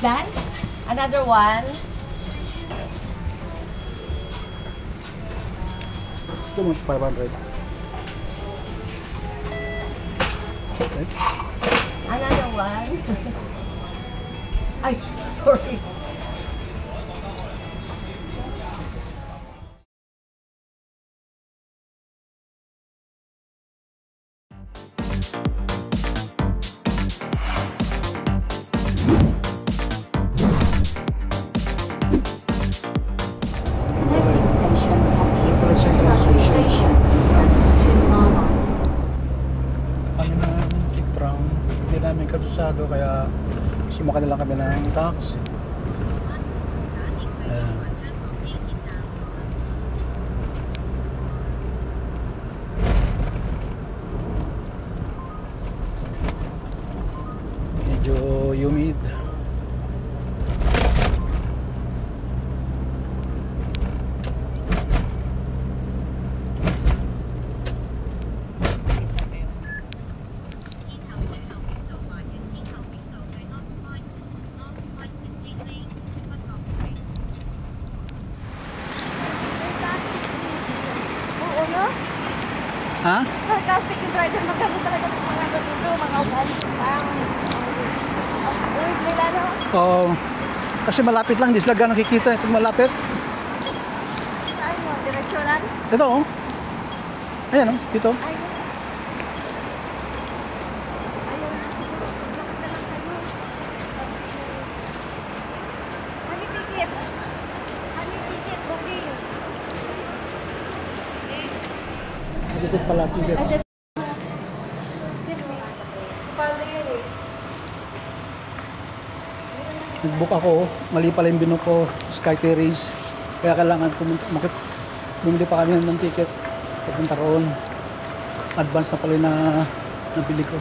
Done? Another one? Too much 500. Okay. Another one? Ay, sorry. Kabisado kaya sumakay na lang kami ng taxi. Ayan. Medyo humid. Ha? Sarcastic yung driver. Magkano talaga ng mga dito, mga upan. Ulit nila, no? Oo. Kasi malapit lang, di sila gano'ng nakikita pag malapit. Saan mo? Direksyonan? Ito oh. Ayan oh, dito. Ay, Dito pala ticket. excuse me. Paano yun eh? Nag-book ako, mali pala yung binook ko, Sky Terrace. Kaya kailangan bumili pa kami ng ticket. Pupunta roon. Advance na pala na nabili ko.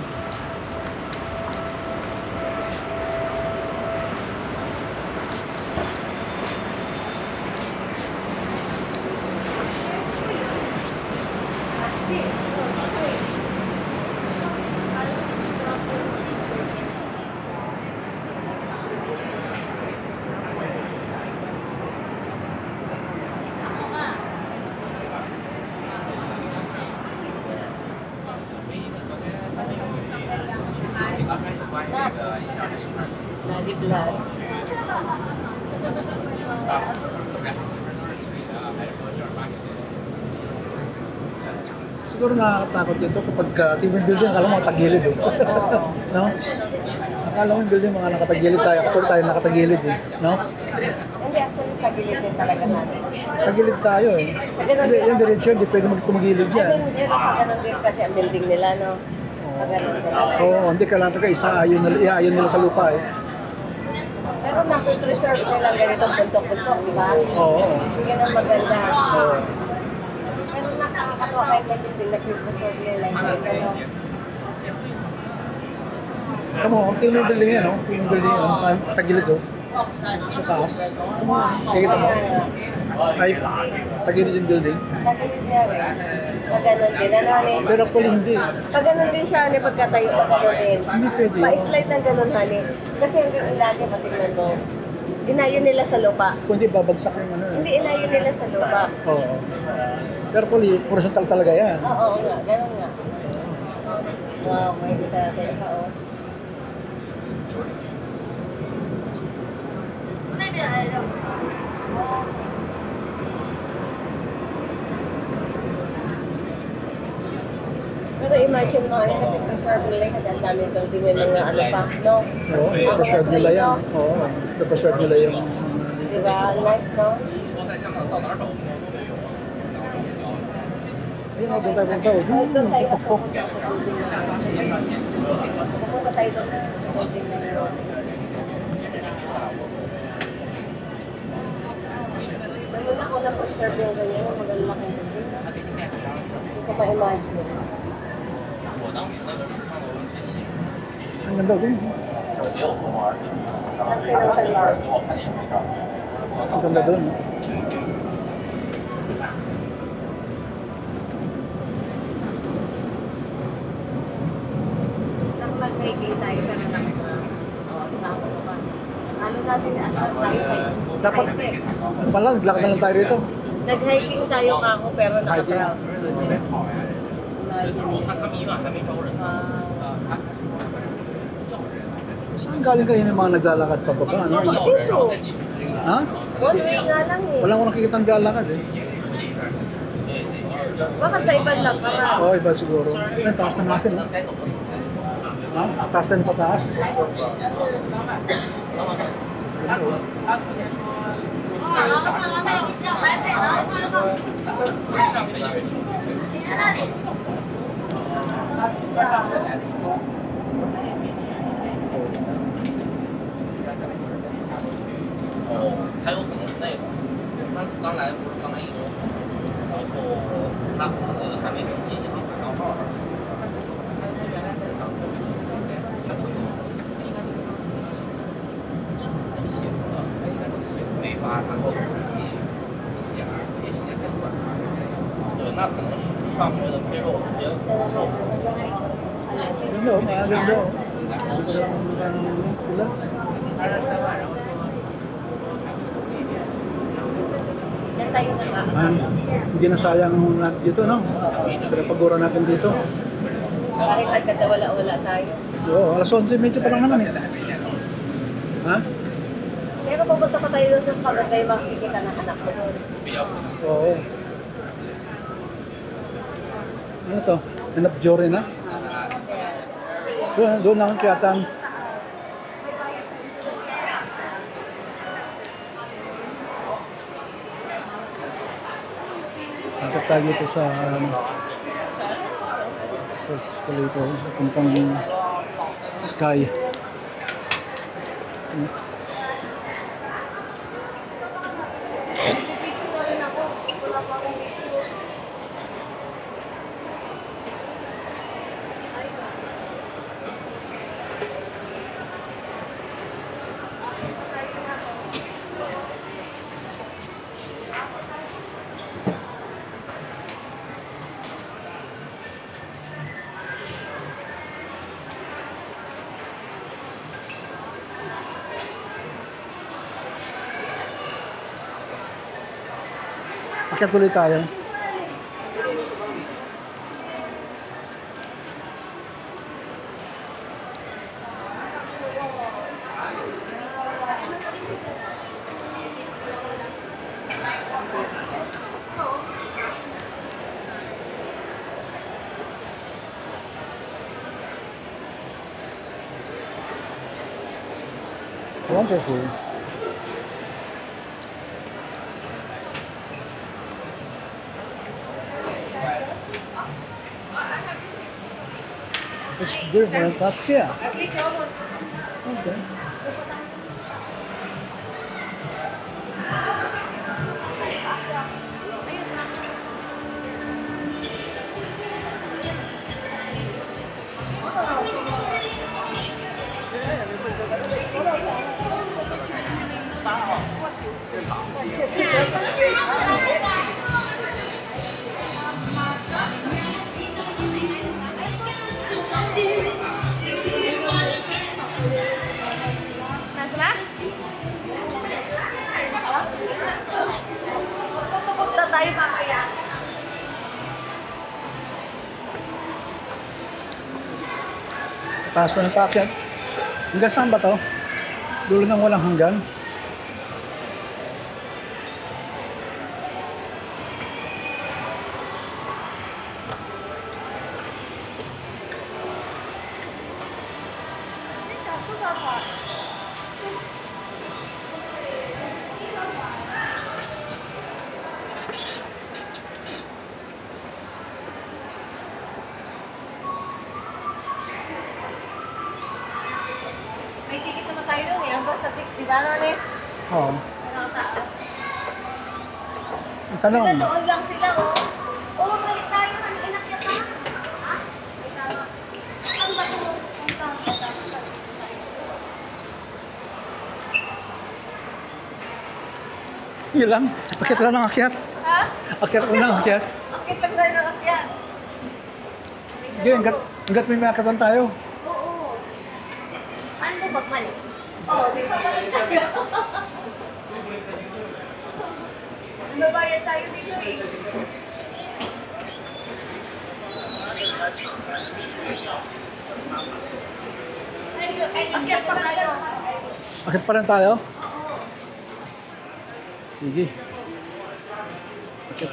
Daddy Blood. Siguro nakakatakot dito kapag team building, akala mo nakatagilid eh. No? Akala mo yung building mga nakatagilid tayo, ako tayo nakatagilid eh. No? Hindi, actually, tagilid din talaga natin. Tagilid tayo eh. Hindi, yung diretsyon, hindi pwede magtumagilid I dyan. mean, pero pagkanon din kasi ang building nila, no? Pagkanon din. Oo, hindi ka lang taga iaayon nila sa lupa eh. Pero napipreserve nilang ganitong puntok-puntok, di ba? Oo. Yan ang maganda. Oo. Pero nakakatawa kahit may building na preserve nila. Ano? Tama, ang team building yan, no? Team building yan, tagilid oh. Sa taas. Kikita mo? Ay, tagilid yung building. Tagilid niya rin. Pagkanon din. Ano, honey? Pero actually hindi. Pagkanon din siya, honey, pagkatayo, pagkanon din. Hindi pwede. Pa-slide ng ganun, honey. Kasi hanggang ilalim, patignan mo. Inayon nila sa lupa. Kung hindi, babagsak yung ano eh. Hindi inayon nila sa lupa. Oo. Pero actually, horizontal talaga yan. Oo nga, ganun nga. Wow, may kita pa, oh. Pero imagine mo, ano yung preserve nila yung ang daming building, may mga ano pa, no? Oo, i-preserve nila yan. Oo, i-preserve nila yung... Diba? Nice, no? Ayun, doon tayo punta. Doon tayo Sa Pokpok. pupunta sa building na pupunta tayo doon sa building na Namun ako na-preserve yung ganyan, magalaking building. Hindi ko ma-imagine. Ang ganda doon. Ang ganda doon. Mag-hiking tayo pero lang ito. Oo, tama pa. Halo natin si Aslan tayo kay Dapat, high-tech. pala, naglakad na lang tayo rito. Nag-hiking tayo kako pero Hiking? naka-brown. Imagine. Saan galing kanina yung mga naglalakad pababa? Ano? Dito. Ha? One way nga lang eh. Wala ko nakikita ng lalakad eh. Bakit sa ibang lang para? Oo, iba siguro. Ay, taas na natin. Ha? Ha? Taas na pataas. Ganda, maganda. Pula. Yan tayo na nga. Hindi na sayang dito, no? Pinapagura natin dito. Kahit nagkadawala-wala tayo. Oo, alas 11:30 pa lang naman eh. Ha? Pero pupunta pa tayo doon sa Pagagay, makikita ng anak ko doon. Oo. Ano to? Hanap Jory na? Doon lang ang kiyatang. Nakit tayo dito sa escalator, puntang Sky. Akyat tuloy tayo. Wonderful. It's different up here. Okay. Pupunta tayo mamaya. Taas na ng paakyat. Hanggang saan ba to? Dulo ng walang hanggan. May ticket naman tayo doon eh. Hanggang sa Big Di ba naman eh? Oo. Hanggang taas. Ang tanong, Sila doon lang sila oh. Oo, mali tayo. Mali inakyat na. Ha? May tama. Saan ba ito? Ang tama. yun lang. Akyat lang ng akyat. Ha? Akyat lang ng akyat. Akit lang tayo ng akyat. Sige, hanggat may makatan tayo. Oo. Ano ba mali? Oh, di ba balik tayo? Nabayad tayo dito eh. Ay, akyat pa tayo. Akit pa rin tayo? Sige. Akit.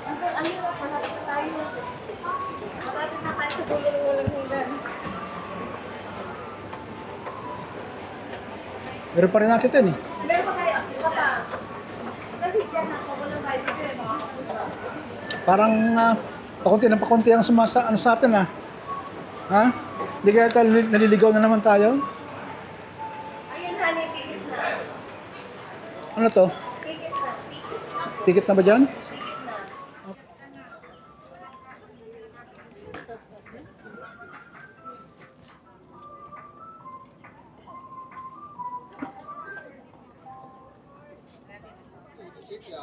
Uncle, ang hirap. Malapit na tayo. Malapit na tayo sa dulo ng walang hanggan. Meron pa rin akitin eh. Meron pa kayo, isa pa. Kasi dyan ako, walang bayad kasi Parang pakunti ng pakunti ang ano sa atin ah. Ha? Hindi kaya tayo naliligaw na naman tayo? Ayun, honey, ticket na. Ano to? Ticket na. Ticket na ba dyan? Ticket na.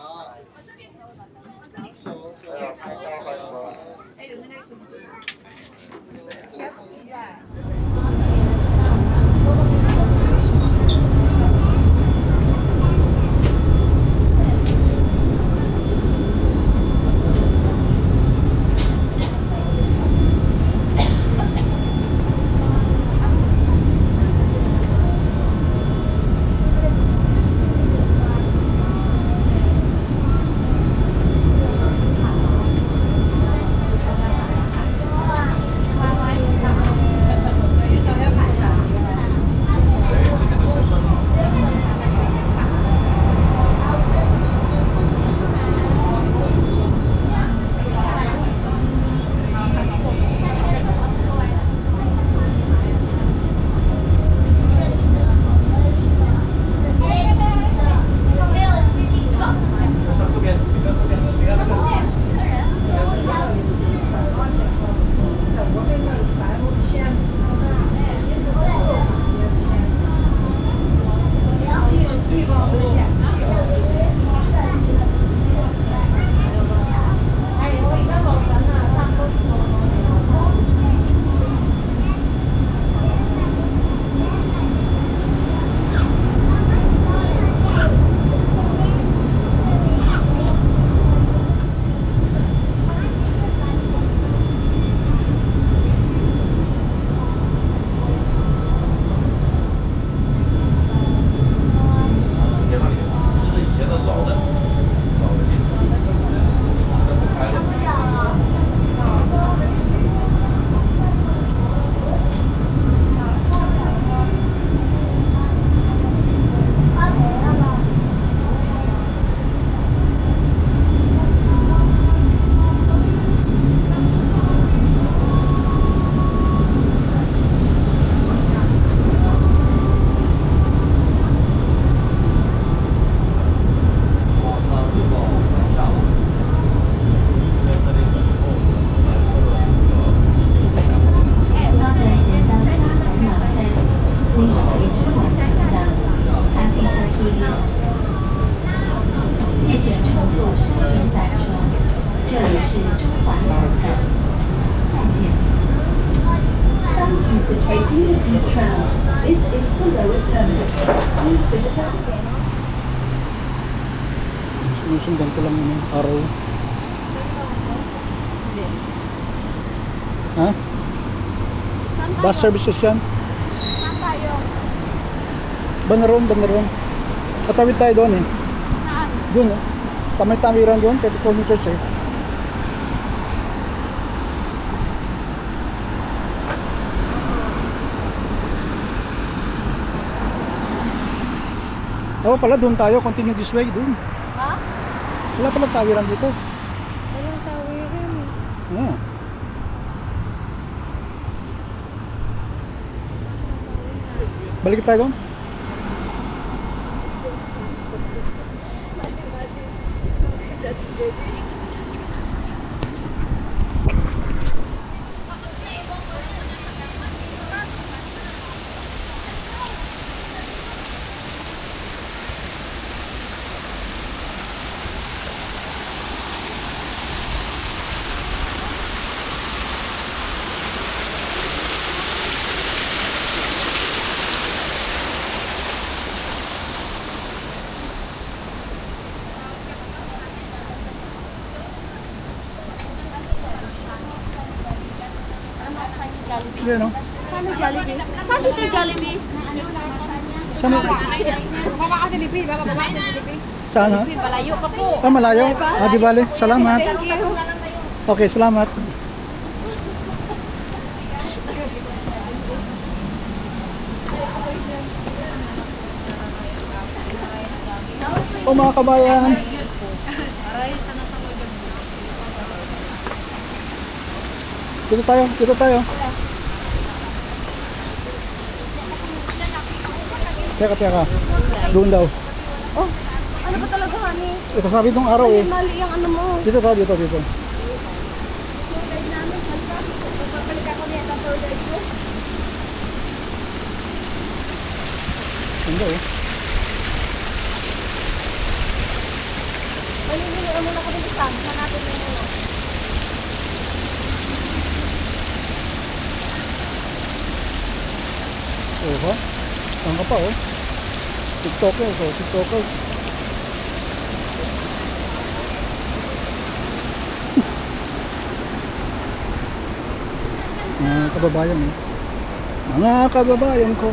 This is the lower terminus. Please visit us again. Sinusundan ko lang yung araw. Ha? Bus services yan? Saan tayo? Bangaron. Tatawid tayo doon eh. Saan? Doon eh. Tamay-tamiran doon, 34 meters eh. Dapat pala doon tayo, continue this way, doon. Ha? Wala pala tawiran dito. Walang tawiran. Ah. Balik tayo doon. Jollibee. Hindi, no? Saan yung Jollibee? Saan dito yung Jollibee? Saan? Baba ka Jollibee, baba ka Jollibee. Saan, ha? Malayo pa po. Ah, malayo? Ah, di bale. Salamat. Thank you. Okay, salamat. O mga kabayan. Dito tayo, dito tayo. Teka. Doon daw. Oh, ano ba talaga, honey? Ito sabi nung araw eh. Mali yung ano mo. Dito tayo, dito. Ganda eh. Malilimutan muna kami ng tag. Hanapin mo muna. Oo ba? Saan ka pa oh? TikTokers oh, TikTokers. Mga kababayan eh. Mga kababayan ko.